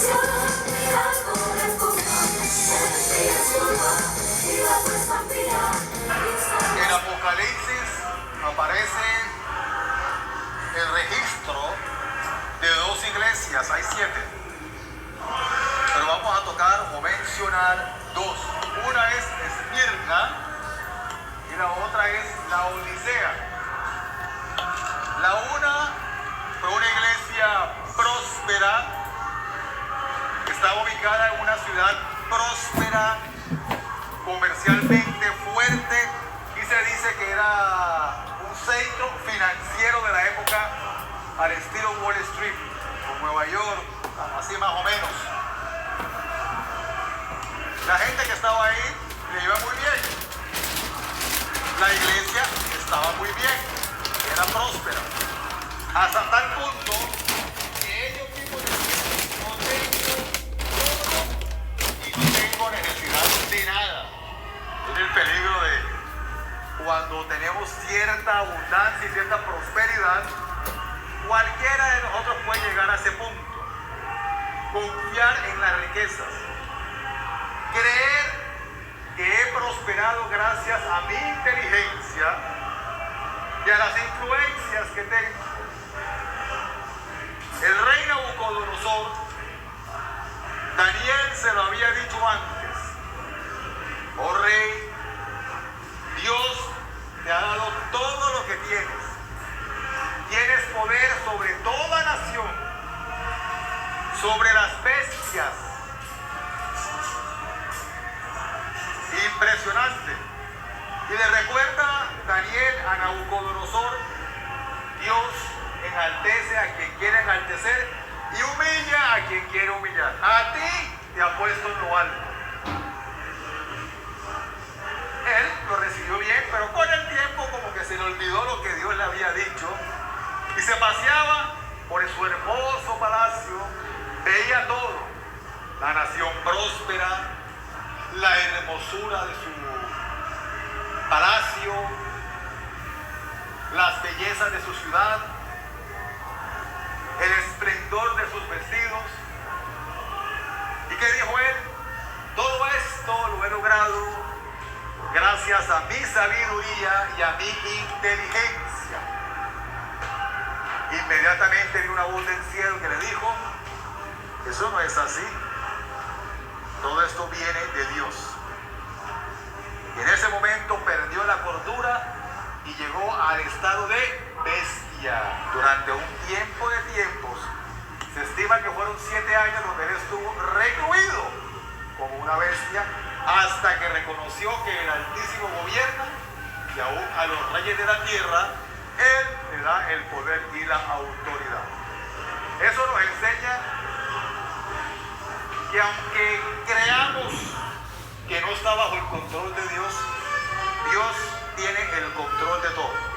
En Apocalipsis aparece el registro de dos iglesias, hay 7. Pero vamos a tocar o mencionar 2. Una es Esmirna y la otra es la Odisea. La una fue una iglesia próspera que estaba ubicada en una ciudad próspera, comercialmente fuerte, y se dice que era un centro financiero de la época al estilo Wall Street, con Nueva York, así más o menos. La gente que estaba ahí le iba muy bien. La iglesia estaba muy bien, era próspera, hasta tal punto que ellos mismos decían: no tengo todo y no tengo necesidad de nada. Es el peligro de cuando tenemos cierta abundancia y cierta prosperidad. Cualquiera de nosotros puede llegar a ese punto. Confiar en las riquezas, creer que he prosperado gracias a mi inteligencia y a las influencias que tengo. El rey Nabucodonosor, Daniel se lo había dicho antes: oh rey, Dios te ha dado todo lo que tienes. Tienes poder sobre toda nación, sobre las bestias. Impresionante. Y le recuerda Daniel a Nabucodonosor: Dios enaltece a quien quiere enaltecer y humilla a quien quiere humillar. A ti te ha puesto en lo alto. Él lo recibió bien, pero con el tiempo como que se le olvidó lo que Dios le había dicho y se paseaba por su hermoso palacio, veía todo: la nación próspera, la hermosura de su palacio, las bellezas de su ciudad, el esplendor de sus vestidos. ¿Y qué dijo él? Todo esto lo he logrado gracias a mi sabiduría y a mi inteligencia. Inmediatamente vino una voz del cielo que le dijo: eso no es así. Todo esto viene de Dios. Y en ese momento perdió la cordura y llegó al estado de bestia. Durante un tiempo de tiempos, se estima que fueron 7 años donde él estuvo recluido como una bestia, hasta que reconoció que el Altísimo gobierna y aún a los reyes de la tierra Él le da el poder y la autoridad. Eso nos enseña que aunque creamos que no está bajo el control de Dios, Dios tiene el control de todo.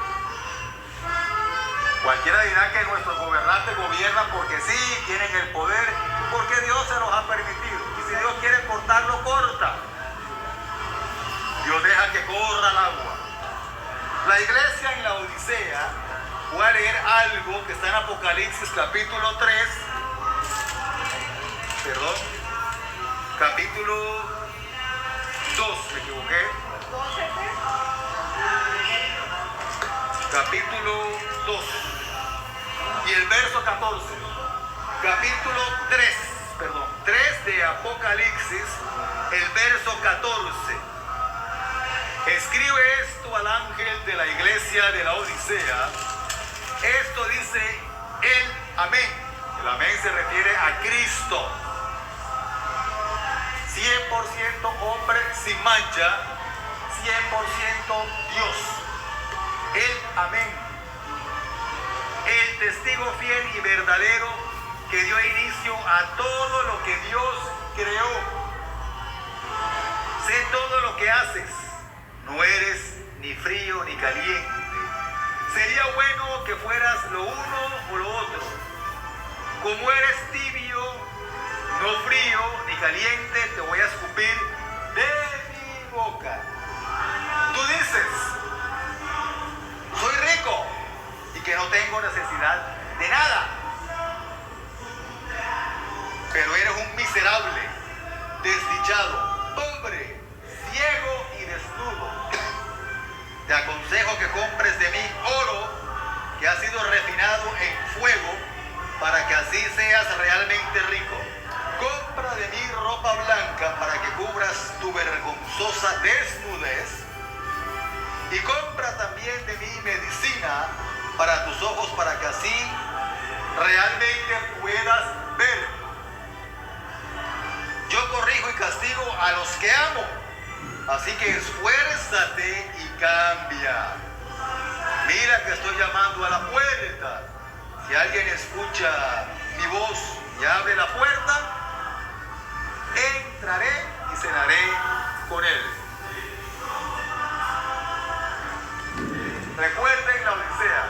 Cualquiera dirá que nuestros gobernantes gobiernan porque sí, tienen el poder, porque Dios se los ha permitido. Y si Dios quiere cortarlo, corta. Dios deja que corra el agua. La iglesia en la Odisea, voy a leer algo que está en Apocalipsis capítulo 3, capítulo 2, me equivoqué. Capítulo 2 y el verso 14. Capítulo 3 de Apocalipsis, el verso 14. Escribe esto al ángel de la iglesia de la Odisea. Esto dice el amén. El amén se refiere a Cristo, 100% hombre sin mancha, 100% Dios. El amén, el testigo fiel y verdadero que dio inicio a todo lo que Dios creó. Sé todo lo que haces, no eres ni frío ni caliente. Sería bueno que fueras lo uno o lo otro. Como eres tibio, no frío ni caliente, te voy a escupir de mi boca. Tú dices: soy rico y que no tengo necesidad de nada. pero eres un miserable, desdichado, pobre, ciego y desnudo. Te aconsejo que compres de mí oro que ha sido refinado en fuego, para que así seas realmente rico. Compra de mí ropa blanca para que cubras tu vergonzosa desnudez, y compra también de mí medicina para tus ojos, para que así realmente puedas ver. Yo corrijo y castigo a los que amo, así que esfuérzate y cambia. Mira que estoy llamando a la puerta. Si alguien escucha mi voz y abre la puerta, entraré y cenaré con él. Recuerden la Odisea.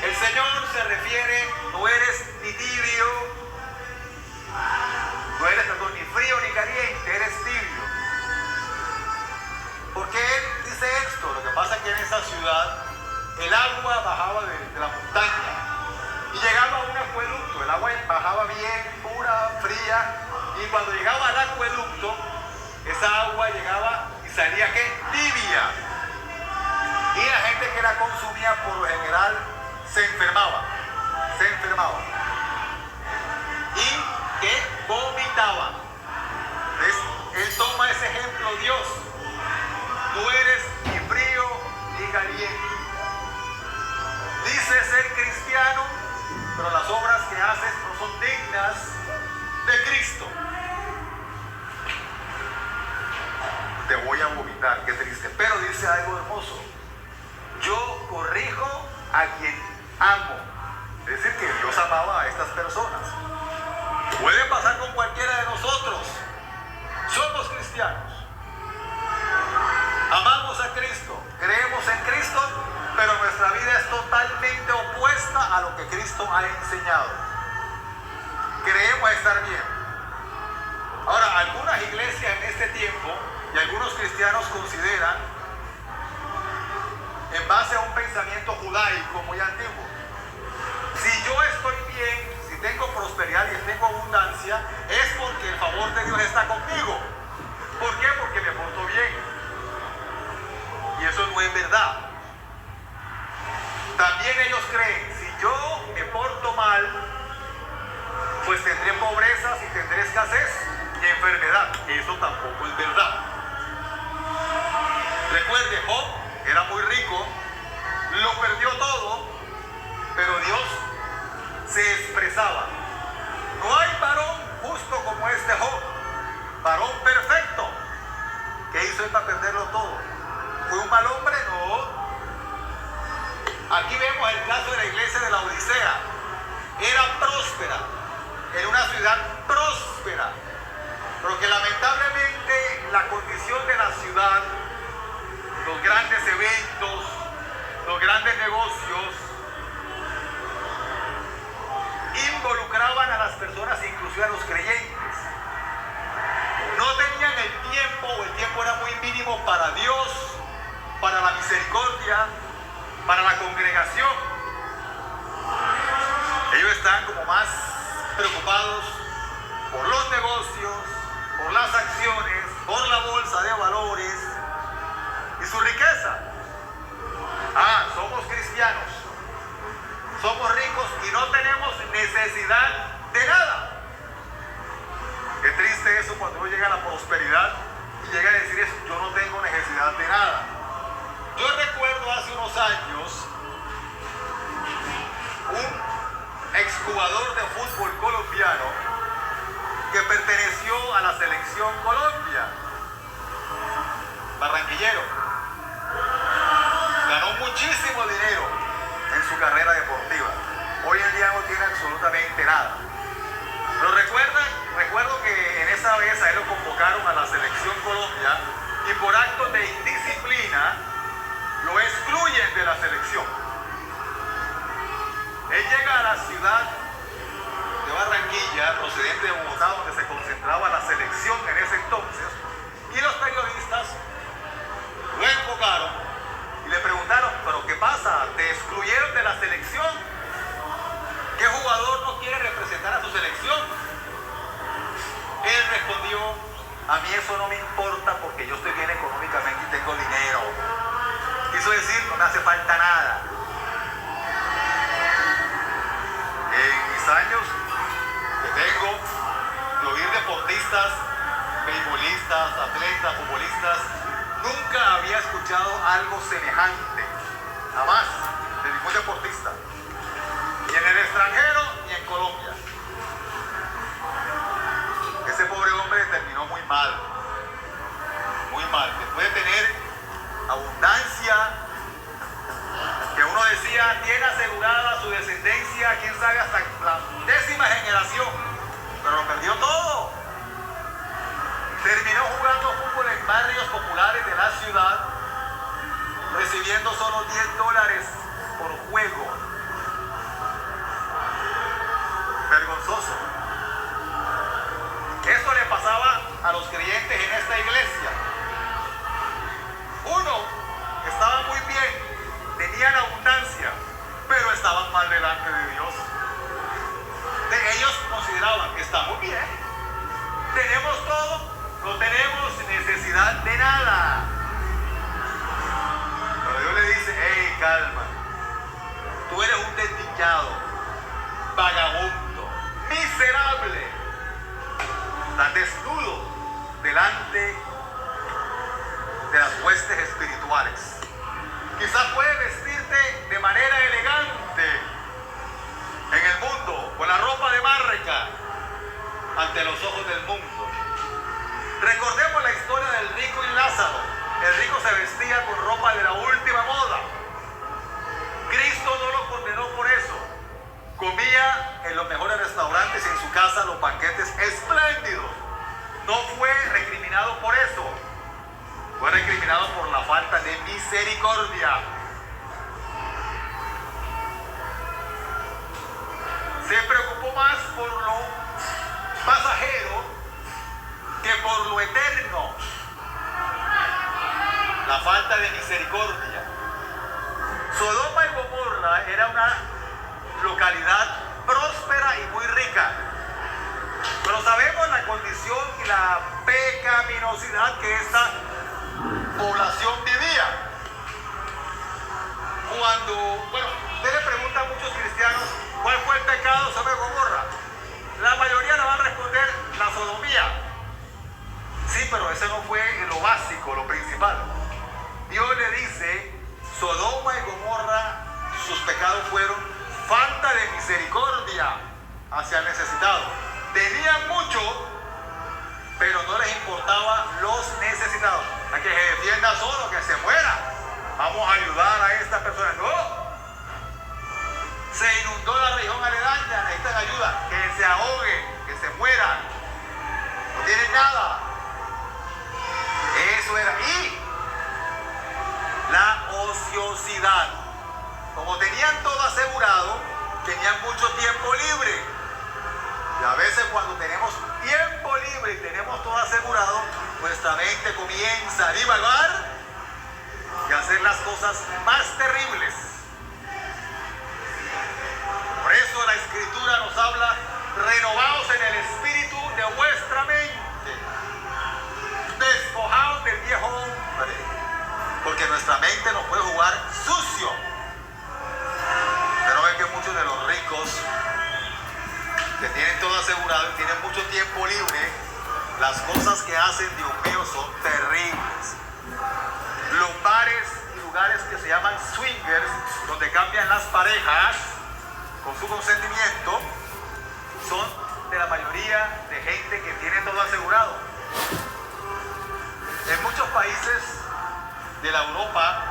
El Señor se refiere: no eres ni tibio, no eres ni frío ni caliente, eres tibio. ¿Por qué él dice esto? Lo que pasa es que en esa ciudad el agua bajaba de la montaña y llegaba a un acueducto. El agua bajaba bien, pura, fría, y cuando llegaba al acueducto, esa agua llegaba y salía ¿qué? Tibia. Y la gente que la consumía por lo general se enfermaba. Y que vomitaba. Entonces, él toma ese ejemplo, Dios. No eres ni frío ni caliente. Dices ser cristiano, pero las obras que haces no son dignas de Cristo. Te voy a vomitar, qué triste. Pero dice algo hermoso: yo corrijo a quien amo. Es decir, que Dios amaba a estas personas. Puede pasar con cualquiera de nosotros. Somos cristianos, amamos a Cristo, creemos en Cristo, pero nuestra vida es totalmente opuesta a lo que Cristo ha enseñado. Creemos estar bien. Ahora, algunas iglesias en este tiempo y algunos cristianos consideran, en base a un pensamiento judaico muy antiguo, si yo estoy bien, si tengo prosperidad y tengo abundancia, es porque el favor de Dios está conmigo. ¿Por qué? Porque me porto bien. Y eso no es verdad. También ellos creen: si yo me porto mal, pues tendré pobrezas y tendré escasez y enfermedad. Eso tampoco es verdad. Recuerde, Job era muy rico, lo perdió todo, pero Dios se expresaba: no hay varón justo como este Job, varón perfecto. ¿Qué hizo él para perderlo todo? ¿Fue un mal hombre? No. Aquí vemos el caso de la iglesia de la Odisea. Era próspera, era una ciudad próspera, pero que lamentablemente la condición de la ciudad, los grandes eventos, los grandes negocios, involucraban a las personas, inclusive a los creyentes. No tenían el tiempo, o el tiempo era muy mínimo para Dios, para la misericordia, para la congregación. Ellos están como más preocupados por los negocios, por las acciones, por la bolsa de valores y su riqueza. Somos cristianos, somos ricos y no tenemos necesidad de nada. Qué triste eso cuando uno llega a la prosperidad y llega a decir eso: yo no tengo necesidad de nada. Yo recuerdo hace unos años un exjugador de fútbol colombiano que perteneció a la selección Colombia, barranquillero. Ganó muchísimo dinero en su carrera deportiva. Hoy en día no tiene absolutamente nada. ¿Lo recuerdan? Recuerdo que en esa vez a él lo convocaron a la selección Colombia y por actos de indisciplina lo excluyen de la selección. Él llega a la ciudad de Barranquilla, procedente de Bogotá, donde se concentraba la selección en ese entonces, y los periodistas lo enfocaron y le preguntaron: ¿pero qué pasa? ¿Te excluyeron de la selección? ¿Qué jugador no quiere representar a su selección? a mí eso no me importa porque yo estoy bien económicamente y tengo dinero. Quiso decir, no me hace falta nada. En mis años que tengo de oír deportistas, beisbolistas, atletas, futbolistas, nunca había escuchado algo semejante, jamás, de ningún deportista, ni en el extranjero ni en Colombia. Ese pobre hombre terminó muy mal, después de tener abundancia, que uno decía tiene asegurada su descendencia, quién sabe, hasta la 10ª generación, pero lo perdió todo. Terminó jugando fútbol en barrios populares de la ciudad, recibiendo solo $10 por juego. Vergonzoso. Esto le pasaba a los creyentes en esta iglesia. Uno estaba muy bien, tenían abundancia, pero estaban mal delante de Dios. Ellos consideraban que estamos bien, tenemos todo, no tenemos necesidad de nada. Pero Dios le dice, hey, calma, tú eres un desdichado, vagabundo, miserable, estás desnudo delante de las huestes espirituales. Quizás puedes vestirte de manera elegante en el mundo, con la ropa de marca, ante los ojos del mundo. Recordemos la historia del rico y Lázaro. El rico se vestía con ropa de la última moda. Cristo no lo condenó por eso. Comía en los mejores restaurantes y en su casa los banquetes espléndidos. No fue recriminado por eso. Fue recriminado por la falta de misericordia. Se preocupó más por lo pasajero que por lo eterno. La falta de misericordia. Sodoma y Gomorra era una localidad próspera y muy rica, pero sabemos la condición y la pecaminosidad que esta población vivía. Usted le pregunta a muchos cristianos cuál fue el pecado de Sodoma y Gomorra. La mayoría le van a responder la sodomía. Sí, pero ese no fue lo básico, lo principal. Dios le dice, Sodoma y Gomorra, sus pecados fueron falta de misericordia hacia el necesitado. Tenían mucho, pero no les importaba los necesitados. A que se defienda solo, que se muera. Vamos a ayudar a esta persona. No. Se inundó la región aledaña, necesitan ayuda. Que se ahoguen, que se mueran. No tienen nada. Eso era. Y la ociosidad. Como tenían todo asegurado, tenían mucho tiempo libre. Y a veces cuando tenemos tiempo libre y tenemos todo asegurado, nuestra mente comienza a divagar y a hacer las cosas más terribles. Por eso la Escritura nos habla, renovaos en el espíritu de vuestra mente, despojaos del viejo hombre, porque nuestra mente nos puede jugar sucio. Pero ven que muchos de los ricos que tienen todo asegurado y tienen mucho tiempo libre, las cosas que hacen, Dios mío, son terribles. Los bares y lugares que se llaman swingers, donde cambian las parejas con su consentimiento, son de la mayoría de gente que tiene todo asegurado. En muchos países de Europa,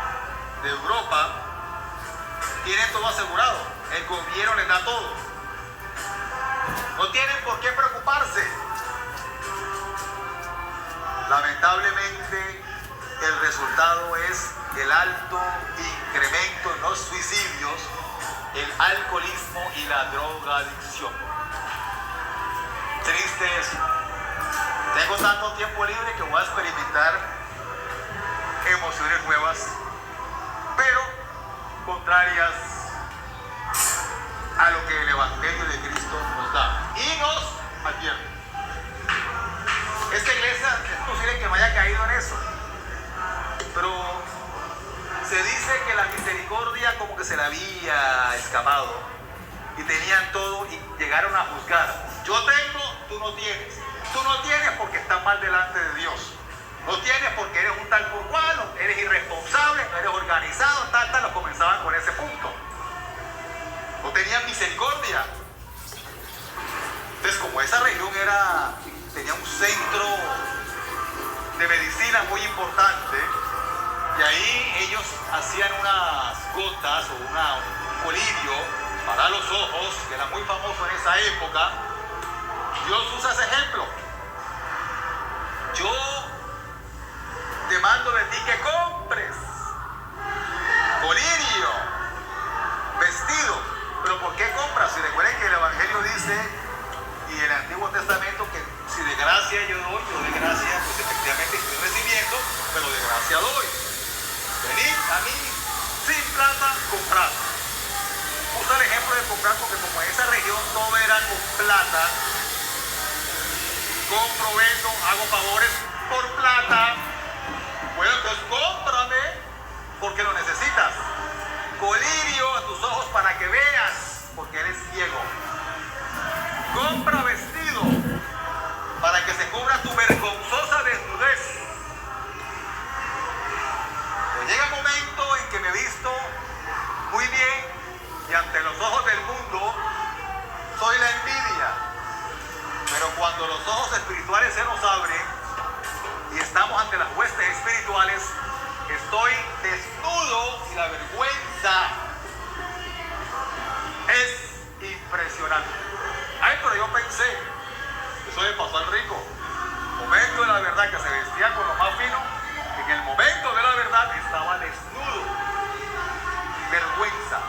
tienen todo asegurado. El gobierno les da todo. No tienen por qué preocuparse. Lamentablemente, el resultado es el alto incremento en los suicidios, el alcoholismo y la drogadicción. Triste eso. Tengo tanto tiempo libre que voy a experimentar emociones nuevas, pero contrarias a lo que el Evangelio de Cristo nos da y nos advierte. Esta iglesia Pero se dice que la misericordia como que se le había escapado y tenían todo y llegaron a juzgar. Yo tengo, tú no tienes. Tú no tienes porque estás mal delante de Dios. No tienes porque eres un tal por cual, eres irresponsable, no eres organizado, tal, lo comenzaban con ese punto. No tenían misericordia. Entonces, como esa región tenía un centro de medicina muy importante, y ahí ellos hacían unas gotas o un colirio para los ojos, que era muy famoso en esa época. Dios usa ese ejemplo. Yo demando de ti que compres colirio, vestido. Pero ¿por qué compras? Si recuerden que el Evangelio dice, y el Antiguo Testamento, que si de gracia yo doy, yo de gracia, pues efectivamente estoy recibiendo, pero de gracia doy. Venid a mí sin plata, comprad. Usa el ejemplo de comprar porque como en esa región todo era con plata, compro, vendo, hago favores por plata. Bueno, entonces cómprame porque lo necesitas. Colirio a tus ojos para que veas porque eres ciego. Compra vestido para que se cubra tu vergonzosa desnudez. Pero llega un momento en que me visto muy bien y ante los ojos del mundo soy la envidia. Pero cuando los ojos espirituales se nos abren y estamos ante las huestes espirituales, estoy desnudo y la vergüenza es impresionante. Ay, pero yo pensé, eso le pasó al rico. Momento de la verdad que se vestía con lo más fino, en el momento de la verdad estaba desnudo. Vergüenza.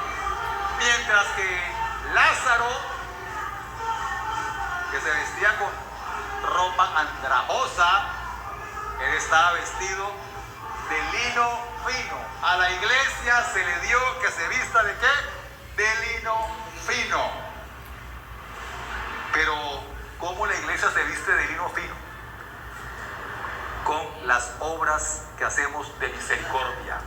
Mientras que Lázaro, que se vestía con ropa andrajosa, él estaba vestido de lino fino. A la iglesia se le dio que se vista ¿de qué? De lino fino. Pero ¿cómo la iglesia se viste de lino fino? Con las obras que hacemos de misericordia.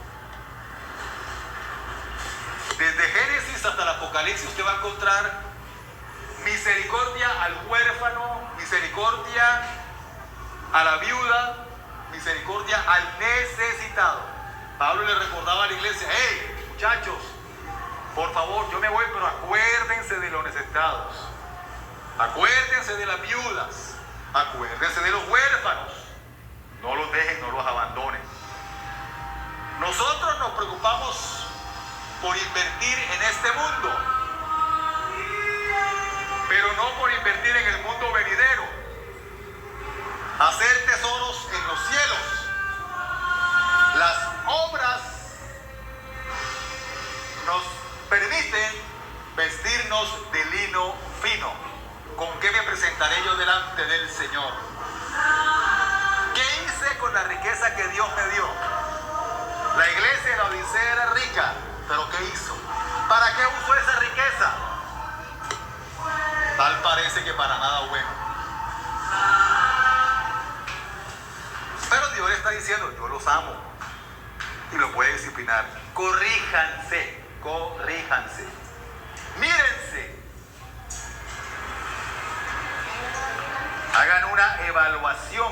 Desde Génesis hasta el Apocalipsis usted va a encontrar misericordia al huérfano, misericordia a la viuda, misericordia al necesitado. Pablo le recordaba a la iglesia, hey, muchachos, por favor, yo me voy, pero acuérdense de los necesitados. Acuérdense de las viudas. Acuérdense de los huérfanos. No los dejen, no los abandonen. Nosotros nos preocupamos por invertir en este mundo, pero no por invertir en el mundo venidero. Hacer tesoros en los cielos. Las obras nos permiten vestirnos de lino fino. ¿Con qué me presentaré yo delante del Señor? ¿Qué hice con la riqueza que Dios me dio? La iglesia de la Odisea era rica, pero ¿qué hizo? ¿Para qué usó esa riqueza? Tal parece que para nada bueno. Pero Dios le está diciendo, yo los amo y los voy a disciplinar. Corríjanse, corríjanse. Mírense. Hagan una evaluación.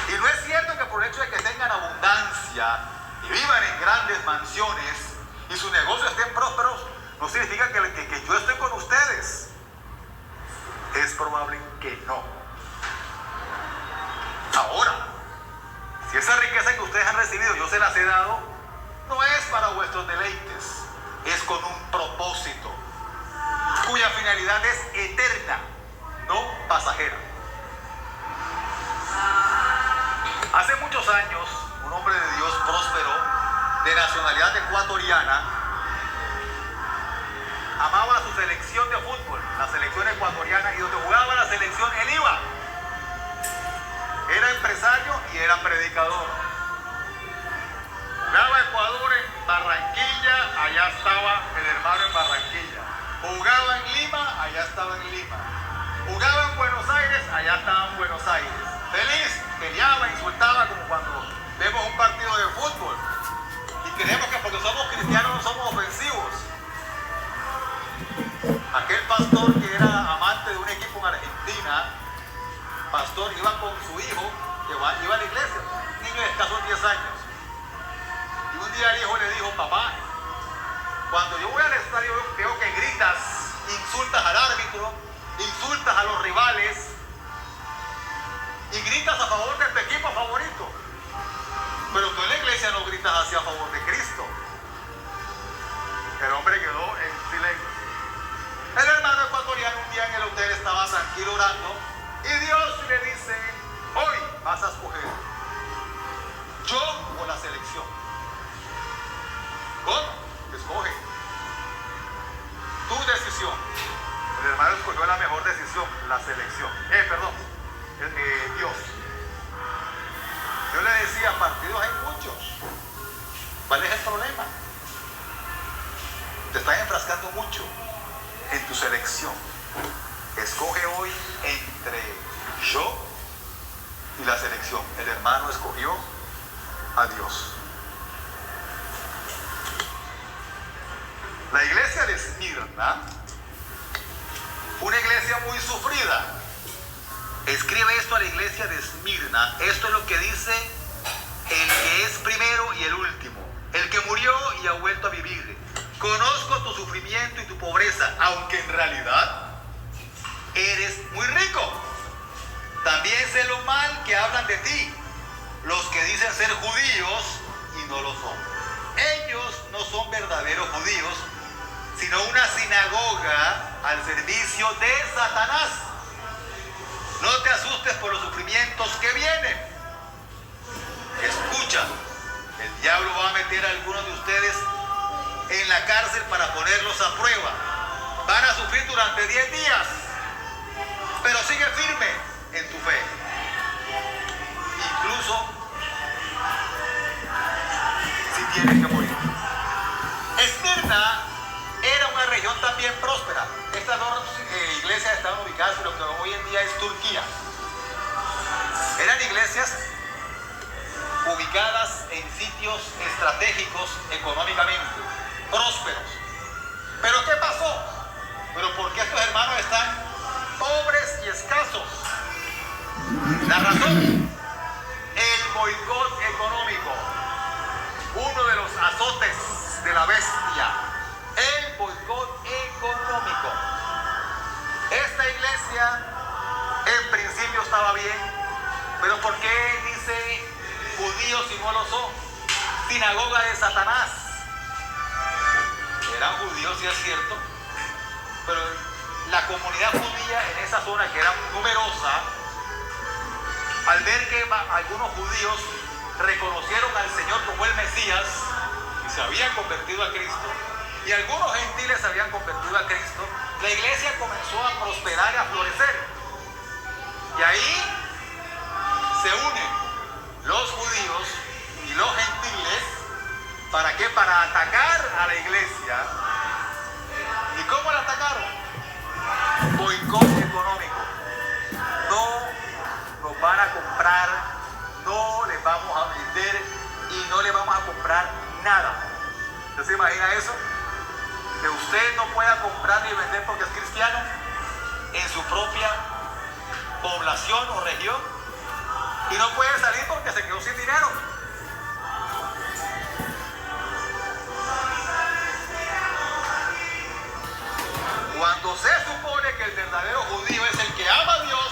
Y no es cierto que por el hecho de que tengan abundancia y vivan en grandes mansiones y sus negocios estén prósperos, no significa que yo estoy con ustedes. Es probable que no. Ahora, si esa riqueza que ustedes han recibido yo se las he dado, no es para vuestros deleites, es con un propósito, cuya finalidad es eterna, no pasajera. Hace muchos años, un hombre de Dios próspero, de nacionalidad ecuatoriana, amaba a su selección de fútbol, la selección ecuatoriana, y donde jugaba la selección, él iba. Era empresario y era predicador. Jugaba Ecuador en Barranquilla, allá estaba el hermano en Barranquilla. Jugaba en Lima, allá estaba en Lima. Jugaba en Buenos Aires, allá estaba en Buenos Aires. Feliz peleaba, insultaba, como cuando vemos un partido de fútbol y creemos que porque somos cristianos no somos ofensivos. Aquel pastor que era amante de un equipo en Argentina, pastor, iba con su hijo, que iba a la iglesia, un niño de escasos 10 años. Y un día el hijo le dijo: papá, cuando yo voy al estadio veo que gritas, insultas al árbitro, insultas a los rivales y gritas a favor de tu equipo favorito. Pero tú en la iglesia no gritas así a favor de Cristo. El hombre quedó en silencio. El hermano ecuatoriano un día en el hotel estaba tranquilo orando y Dios le dice: hoy vas a escoger, yo o la selección. ¿Cómo? Escoge. Tu decisión. El hermano escogió la mejor decisión, la selección. Dios. Yo le decía, partidos hay muchos. ¿Cuál es el problema? Te estás enfrascando mucho en tu selección. Escoge hoy entre yo y la selección. El hermano escogió a Dios. La iglesia de Esmirna, una iglesia muy sufrida, escribe esto a la iglesia de Esmirna. Esto es lo que dice el que es primero y el último, el que murió y ha vuelto a vivir. Conozco tu sufrimiento y tu pobreza, aunque en realidad eres muy rico. También sé lo mal que hablan de ti los que dicen ser judíos y no lo son. Ellos no son verdaderos judíos, sino una sinagoga al servicio de Satanás. No te asustes por los sufrimientos que vienen. Escucha, el diablo va a meter a algunos de ustedes en la cárcel para ponerlos a prueba. Van a sufrir durante 10 días, pero sigue firme en tu fe. Incluso si tienes que morir. Esmirna era una región también próspera. Estas dos iglesias estaban ubicadas en lo que hoy en día es Turquía. Eran iglesias ubicadas en sitios estratégicos económicamente, prósperos. ¿Pero qué pasó? ¿Pero por qué estos hermanos están pobres y escasos? La razón: el boicot económico, uno de los azotes de la bestia. El boicot económico. Esta iglesia en principio estaba bien, pero ¿por qué dice judíos y no lo son? Sinagoga de Satanás. Eran judíos, sí es cierto, pero la comunidad judía en esa zona, que era numerosa, al ver que algunos judíos reconocieron al Señor como el Mesías y se habían convertido a Cristo, y algunos gentiles se habían convertido a Cristo, la iglesia comenzó a prosperar y a florecer. Y ahí se unen los judíos y los gentiles. ¿Para qué? Para atacar a la iglesia. ¿Y cómo la atacaron? Boicot económico. No nos van a comprar, no les vamos a vender y no les vamos a comprar nada. ¿Usted se imagina eso? Que usted no pueda comprar ni vender porque es cristiano en su propia población o región, y no puede salir porque se quedó sin dinero. Cuando se supone que el verdadero judío es el que ama a Dios,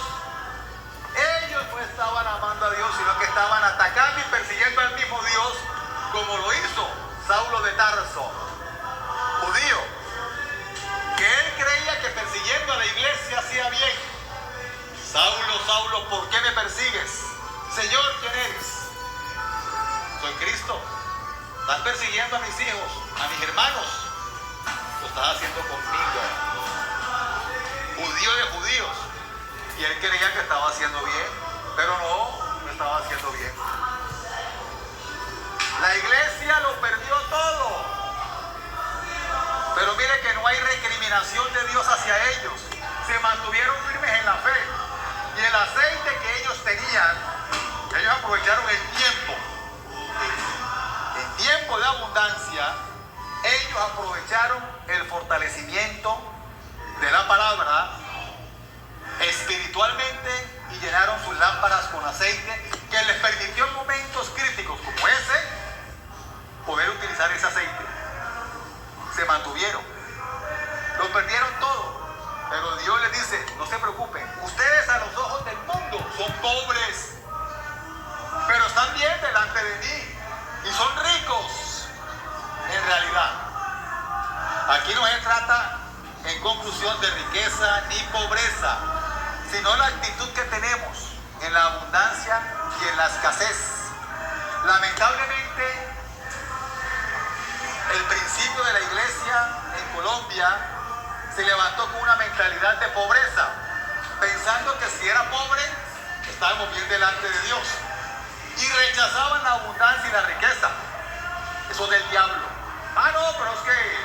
ellos no estaban amando a Dios, sino que estaban atacando y persiguiendo al mismo Dios, como lo hizo Saulo de Tarso, judío, que él creía que persiguiendo a la iglesia hacía bien. Saulo, Saulo, ¿por qué me persigues? Señor, ¿quién eres? Soy Cristo. Estás persiguiendo a mis hijos, a mis hermanos. Lo estás haciendo conmigo. Judío de judíos. Y él creía que estaba haciendo bien, pero no estaba haciendo bien. La iglesia lo perdió todo. Pero mire que no hay recriminación de Dios hacia ellos. Se mantuvieron firmes en la fe. Y el aceite que ellos tenían Ellos aprovecharon el tiempo. En tiempo de abundancia, ellos aprovecharon el fortalecimiento de la palabra espiritualmente y llenaron sus lámparas con aceite, que les permitió en momentos críticos como ese poder utilizar ese aceite. Se mantuvieron. Lo perdieron todo, pero Dios les dice: no se preocupen, ustedes a los ojos del mundo son pobres, pero están bien delante de mí y son ricos en realidad. Aquí no se trata en conclusión de riqueza ni pobreza, sino la actitud que tenemos en la abundancia y en la escasez. Lamentablemente, el principio de la iglesia en Colombia se levantó con una mentalidad de pobreza, pensando que si era pobre, estábamos bien delante de Dios, y rechazaban la abundancia y la riqueza. Eso es del diablo. Ah, no, pero es que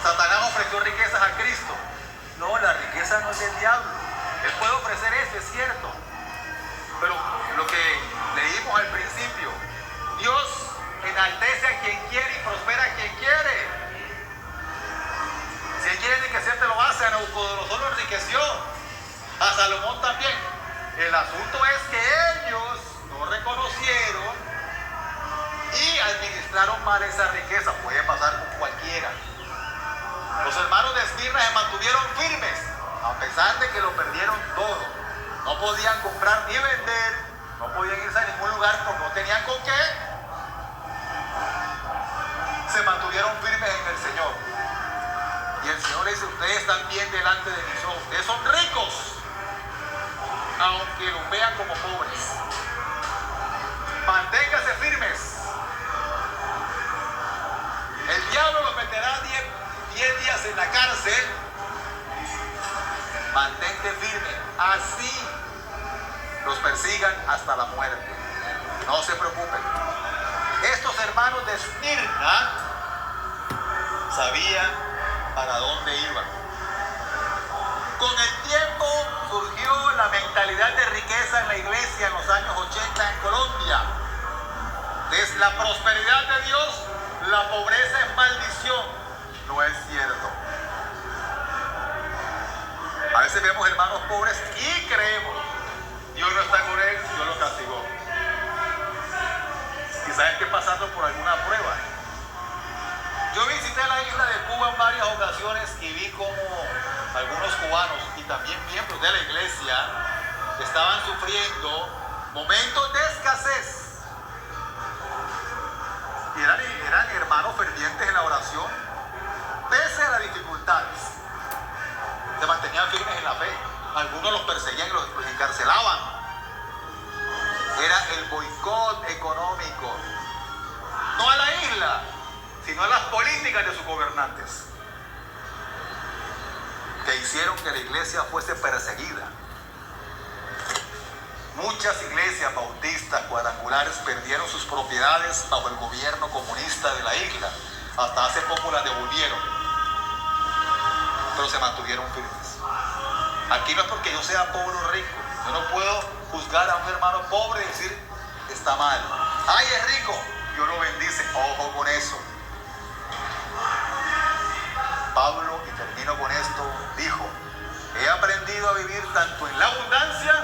Satanás ofreció riquezas a Cristo. No, la riqueza no es del diablo. Él puede ofrecer eso, es cierto. Pero lo que leímos al principio, Dios enaltece a quien quiere y prospera a quien quiere. Si Él quiere enriquecer, te lo hace. A Nabucodonosor lo enriqueció, a Salomón también. El asunto es que ellos no reconocieron y administraron mal esa riqueza. Puede pasar con cualquiera. Los hermanos de Esmirna se mantuvieron firmes, a pesar de que lo perdieron todo. No podían comprar ni vender, no podían irse a ningún lugar porque no tenían con qué. Se mantuvieron firmes en el Señor. Y el Señor dice: ustedes están bien delante de mis ojos. Ustedes son ricos, aunque los vean como pobres. Manténganse firmes. El diablo los meterá 10 días en la cárcel. Mantente firme, así los persigan hasta la muerte. No se preocupen. Estos hermanos de Esmirna sabían para dónde iban. Con el tiempo surgió la mentalidad de riqueza en la iglesia en los años 80 en Colombia. Es la prosperidad de Dios, la pobreza es maldición. No es cierto. A veces vemos hermanos pobres y creemos: Dios no está con él, Dios lo castigó. Quizás esté pasando por alguna prueba. Yo visité la isla de Cuba en varias ocasiones y vi como algunos cubanos y también miembros de la iglesia estaban sufriendo momentos de escasez. Y eran hermanos fervientes en la oración, pese a las dificultades. Se mantenían firmes en la fe. Algunos los perseguían y los encarcelaban. Era el boicot económico, no a la isla, sino a las políticas de sus gobernantes, que hicieron que la iglesia fuese perseguida. Muchas iglesias bautistas cuadrangulares perdieron sus propiedades bajo el gobierno comunista de la isla. Hasta hace poco las devolvieron, pero se mantuvieron firmes. Aquí no es porque yo sea pobre o rico. Yo no puedo juzgar a un hermano pobre y decir: está mal. ¡Ay, es rico! Dios lo bendice. Ojo con eso. Pablo, y termino con esto, dijo: he aprendido a vivir tanto en la abundancia